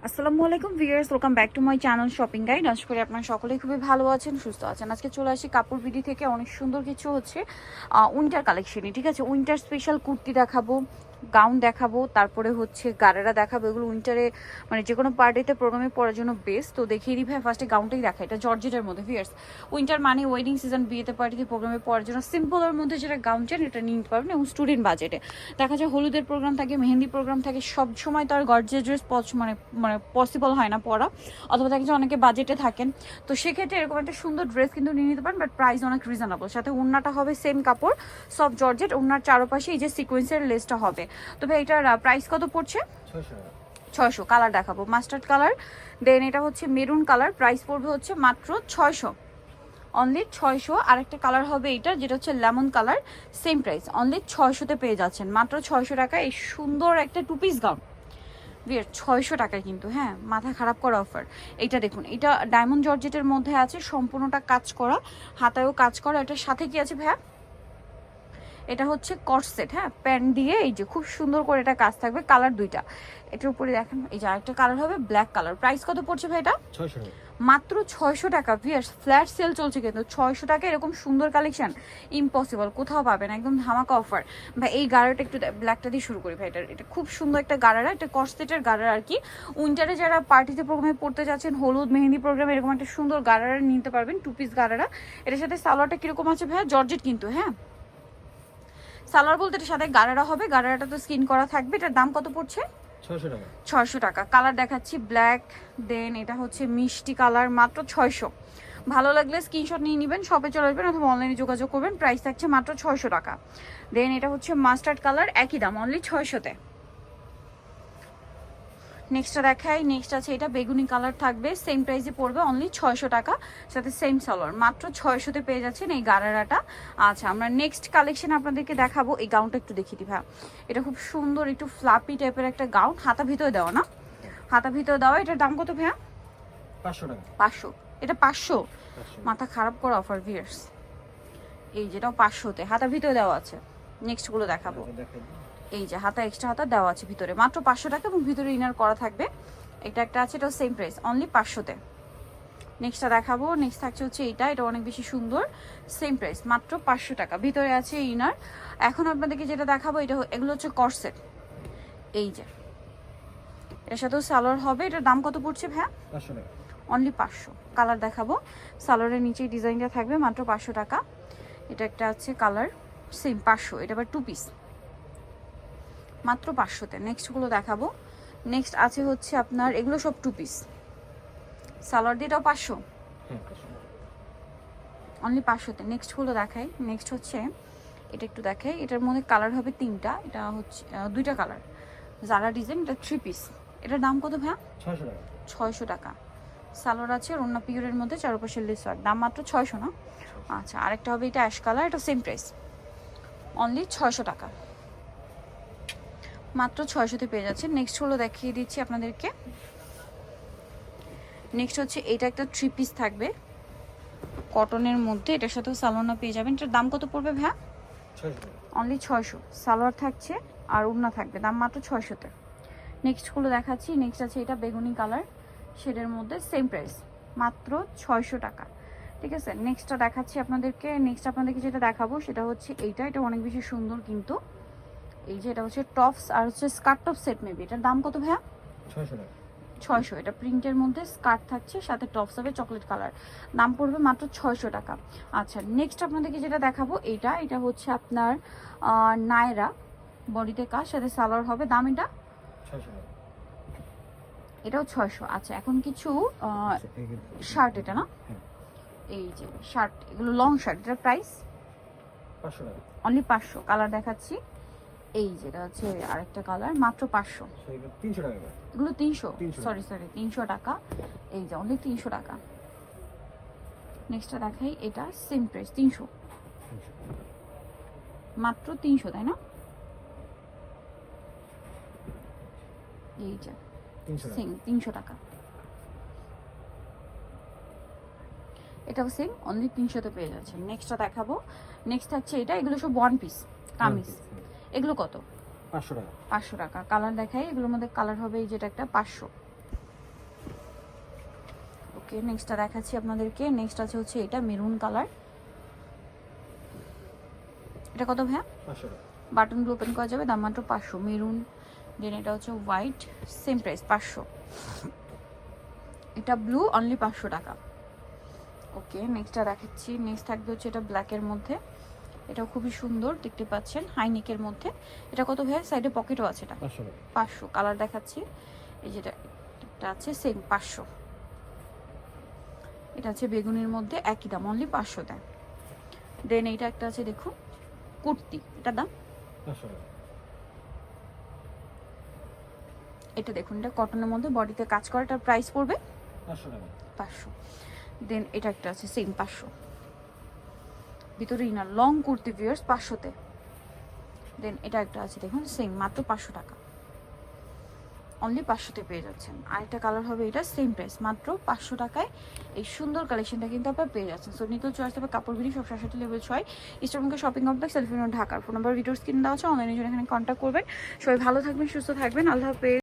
আসসালামু আলাইকুম viewers, welcome back to my channel shopping guide. আশা করি আপনারা সকলেই খুবই ভালো আছেন, সুস্থ আছেন। আজকে চলে আসি কাপড় বিডি থেকে অনেক সুন্দর কিছু হচ্ছে উইন্টার কালেকশনই, ঠিক আছে। উইন্টার স্পেশাল কুর্তি দেখাবো, গাউন দেখাবো, তারপরে হচ্ছে গারারা দেখাবো। এগুলো উইন্টারে মানে যে কোনো পার্টিতে প্রোগ্রামে পরার জন্য বেস্ট। তো দেখিয়ে দিই ভাই, ফার্স্টে গাউনটাই দেখা। এটা জর্জেটের মধ্যে ভিউয়ার্স। উইন্টার মানে ওয়েডিং সিজন, বিয়েতে পার্টিতে প্রোগ্রামে পরার জন্য সিম্পলের মধ্যে যেটা গাউন চান এটা নিতে পারবেন, এবং স্টুডেন্ট বাজেটে। দেখা যায় হলুদের প্রোগ্রাম থাকে, মেহেন্দি প্রোগ্রাম থাকে, সব সময় তো আর গর্জিয়াস ড্রেস মানে মানে পসিবল হয় না পরা, অথবা দেখা যায় অনেকে বাজেটে থাকেন। তো সেক্ষেত্রে এরকম একটা সুন্দর ড্রেস কিন্তু নিয়ে নিতে পারেন, বাট প্রাইস অনেক রিজনেবল। সাথে ওড়নাটা হবে সেম কাপড়, সব জর্জেট। ওড়নার চারপাশে এই যে সিকোয়েন্সের লেসটা হবে। তবে এটার প্রাইস কত পড়ছে? 600। কালার দেখাবো, মাস্টার্ড কালার, দেন এটা হচ্ছে মেরুন কালার। প্রাইস পড়বে হচ্ছে মাত্র 600, অনলি 600। আরেকটা কালার হবে এইটা, যেটা হচ্ছে lemon colour, same price, only 600-তে পেয়ে যাচ্ছেন মাত্র 600 টাকা। এই সুন্দর একটা টু পিস গাউন বিয়ার 600 টাকায় কিন্তু, হ্যাঁ, মাথা খারাপ করা অফার। এইটা দেখুন, এটা ডায়মন্ড জর্জেটের মধ্যে আছে, সম্পূর্ণটা কাজ করা, হাতায়ও কাজ করা। এটার সাথে কি আছে ভাইয়া? এটা হচ্ছে কটসেট, হ্যাঁ, প্যান্ট দিয়ে এই যে খুব সুন্দর করে এটা কাজ থাকবে। কালার দুইটা, এটার উপরে দেখেন এই যে আরেকটা কালার হবে ব্ল্যাক কালার। প্রাইস কত পড়ছে ভাই এটা? 600 টাকা, মাত্র 600 টাকা। ভিয়ার্স ফ্ল্যাট সেল চলছে কিন্তু 600 টাকা এরকম সুন্দর কালেকশন ইম্পসিবল, কোথাও পাবেন, একদম ধামাকা অফার। ভাই এই গাড়াটা একটু ব্ল্যাকটা দিয়ে শুরু করি ভাই। এটা খুব সুন্দর একটা গাড়ারা, এটা কটসেটের গাড়ারা আর কি। উইন্টারে যারা পার্টিতে প্রোগ্রামে পড়তে যাচ্ছেন, হলুদ মেহেন্দি প্রোগ্রামে, এরকম একটা সুন্দর গাড়ারা নিতে পারবেন, টু পিস গাড়ারা। এটার সাথে সালোয়ারটা কিরকম আছে ভাইয়া? জর্জেট কিন্তু, হ্যাঁ, সালোয়ার বলতে এটার সাথে গারারা হবে। গারারাটা তো স্কিন করা থাকবে। এটার দাম কত পড়ছে? 600 টাকা। 600 টাকা। কালার দেখাচ্ছি ব্ল্যাক, দেন এটা হচ্ছে মিষ্টি কালার, মাত্র 600। ভালো লাগলে স্ক্রিনশট নিয়ে নেবেন, শপে চলে আসবেন অথবা অনলাইনে যোগাযোগ করবেন। প্রাইস থাকছে মাত্র 600 টাকা। দেন এটা হচ্ছে মাস্টার্ড কালার, একই দাম, অনলি 600-তে। নেক্সটটা দেখাই। নেক্সট আছে এটা বেগুনি কালার, থাকবে সেম প্রাইসে পড়বে, অনলি 600 টাকা, সাথে সেম সালোয়ার, মাত্র 600-তে পেয়ে যাচ্ছেন এই গারারাটা। আচ্ছা, আমরা নেক্সট কালেকশন আপনাদেরকে দেখাবো। এই গাউনটা একটু দেখিয়ে দিই ভাই। এটা খুব সুন্দর একটু ফ্লাপি টাইপের একটা গাউন, হাতা ভিতরে দেওয়া না, হাতা ভিতরে দেওয়া। এটার দাম কত ভাইয়া? 500 টাকা। 500, এটা 500? মাথা খারাপ করা অফার ভিউয়ার্স। এই যেটাও 500-তে, হাতা ভিতরে দেওয়া আছে। নেক্সট গুলো দেখাবো। এই যে হাতা, এক্সট্রা হাতা দেওয়া আছে ভিতরে, মাত্র 500 টাকা, এবং ভিতরে ইনার করা থাকবে। এটা একটা আছে, এটাও সেম প্রাইস, অনলি 500-তে। নেক্সটটা দেখাবো। নেক্সট থাকছে হচ্ছে এটা অনেক বেশি সুন্দর, সেম প্রাইস, মাত্র 500 টাকা, ভিতরে আছে ইনার। এখন আপনাদেরকে যেটা দেখাবো, এগুলো হচ্ছে কর্সেট। এই যে এটার সাথেও সালোয়ার হবে। এটার দাম কত পড়ছে ভাইয়া? 500 টাকা, অনলি 500। কালার দেখাবো, সালোয়ারের নিচে ডিজাইনটা থাকবে, মাত্র 500 টাকা। এটা একটা আছে কালার, সেম 500। এটা আবার টু পিস, মাত্র 500-তে। নেক্সটগুলো দেখাবো। নেক্সট আছে হচ্ছে আপনার, এগুলো সব টু পিস, সালোয়ার দিয়ে, এটাও 500, অনলি 500-তে। নেক্সটগুলো দেখাই। নেক্সট হচ্ছে এটা একটু দেখাই। এটার মধ্যে কালার হবে 3টা, এটা হচ্ছে 2টা কালার, জারা ডিজাইন। এটা 3 পিস। এটার দাম কত ভাইয়া? 600 টাকা। 600 টাকা। সালোয়ার আছে, অন্য পিওরের মধ্যে, চারপাশের লেসার, দাম মাত্র 600 না? আচ্ছা, আরেকটা হবে এটা অ্যাশ কালার, এটা সেম প্রাইস, অনলি 600 টাকা, মাত্র 600-তে পেয়ে যাচ্ছে। নেক্সট হলো দেখিয়ে দিচ্ছি আপনাদেরকে। নেক্সট হচ্ছে এটা একটা 3 পিস থাকবে কটনের মধ্যে, এটার সাথেও সালোয়ারটা পেয়ে যাবেন। এটার দাম কত পড়বে ভাইয়া? 600, অনলি 600। সালোয়ার থাকছে আর ওড়না থাকবে, দাম মাত্র 600-তে। নেক্সটগুলো দেখাচ্ছি। নেক্সট আছে এটা বেগুনি কালার শেডের মধ্যে, সেম প্রাইস, মাত্র 600 টাকা, ঠিক আছে। নেক্সটটা দেখাচ্ছি আপনাদেরকে। নেক্সট আপনাদেরকে যেটা দেখাবো সেটা হচ্ছে এটা অনেক বেশি সুন্দর কিন্তু। এই যে এটা হচ্ছে টপস আর হচ্ছে স্কার্ট টপ সেট মেবি। এটার দাম কত ভাইয়া? 600 টাকা। 600। এটা প্রিন্টের মধ্যে স্কার্ট থাকছে, সাথে টপস হবে চকলেট কালার, দাম পড়বে মাত্র 600 টাকা। আচ্ছা, নেক্সট আপনাদেরকে যেটা দেখাবো এটা হচ্ছে আপনার নায়রা, বডিতে কাজ, সাথে সালোয়ার হবে, দাম এটা 600 টাকা, এটাও 600। আচ্ছা, এখন কিছু শার্ট, এটা না, এই যে শার্ট, এগুলো লং শার্ট, এটার প্রাইস 500 টাকা, অনলি 500। কালার দেখাচ্ছি। এই যেটা হচ্ছে আরেকটা কালার, মাত্র 500। 300 টাকা, এগুলো 300, সরি 300 টাকা। এই যে অনলি 300 টাকা। নেক্সটটা দেখাই। এটা সেম প্রাইস, 300, মাত্র 300, তাই না? এই যে সেম 300 টাকা, এটাও সেম, অনলি 300-তে পেয়ে যাচ্ছে। নেক্সটটা দেখাবো। নেক্সট থাকছে এগুলো সব ওয়ান পিস কামিজ। এগুলো কত? 500 টাকা। 500 টাকা। কালার দেখাই। এগুলোর মধ্যে কালার হবে এই যেটা একটা 500। ওকে, নেক্সটটা দেখাচ্ছি আপনাদেরকে। নেক্সট আছে হচ্ছে এটা মেরুন কালার। এটা কত ভাইয়া? 500 টাকা। বাটনগুলো ওপেন করা যাবে, দাম মাত্র 500। মেরুন, দেন এটা হচ্ছে হোয়াইট, সেম প্রাইস 500। এটা ব্লু, অনলি 500 টাকা। ওকে, নেক্সটটা দেখাচ্ছি। নেক্সট থাকবে হচ্ছে এটা ব্ল্যাকের মধ্যে। এটা খুবই সুন্দর, দেখতে পাচ্ছেন, হাইনেকের মধ্যে। এটা কত ভাইয়া? সাইডে পকেটও আছে। এটা 500 টাকা। 500। কালার দেখাচ্ছি, এই যেটা একটা আছে সেম 500। এটা আছে বেগুনের মধ্যে, একই দাম, অনলি 500 দেয়। দেন এইটা একটা আছে দেখুন, কুর্তি, এটা দাম 500 টাকা। এটা দেখুন, এটা কটনের মধ্যে, বডিতে কাজ করা, এটার প্রাইস পড়বে 500 টাকা। 500। দেন এটা একটা আছে সেম 500, ভিতরে ইনার লং কুর্তি ভিউয়ার্স 500-তে। দেন এটা একটা আছে দেখুন, সেম মাত্র 500 টাকা, অনলি 500-তে পেয়ে যাচ্ছেন। আরেকটা কালার হবে, এটা সেম প্রাইস, মাত্র 500 টাকায় এই সুন্দর কালেকশনটা কিন্তু আপনারা পেয়ে যাচ্ছেন। সো নিতে চলে আসতে হবে কাপড় বিডি, সব 67 লেভেল 6, ইস্টার্নকে শপিং কমপ্লেক্স, সেলফিনো, ঢাকার। ফোন নাম্বার ভিডিওর স্ক্রিন দেওয়া আছে, অনলাইনে জন্য এখানে কন্ট্যাক্ট করবেন। সবাই ভালো থাকবেন, সুস্থ থাকবেন, আল্লাহ হাফেজ।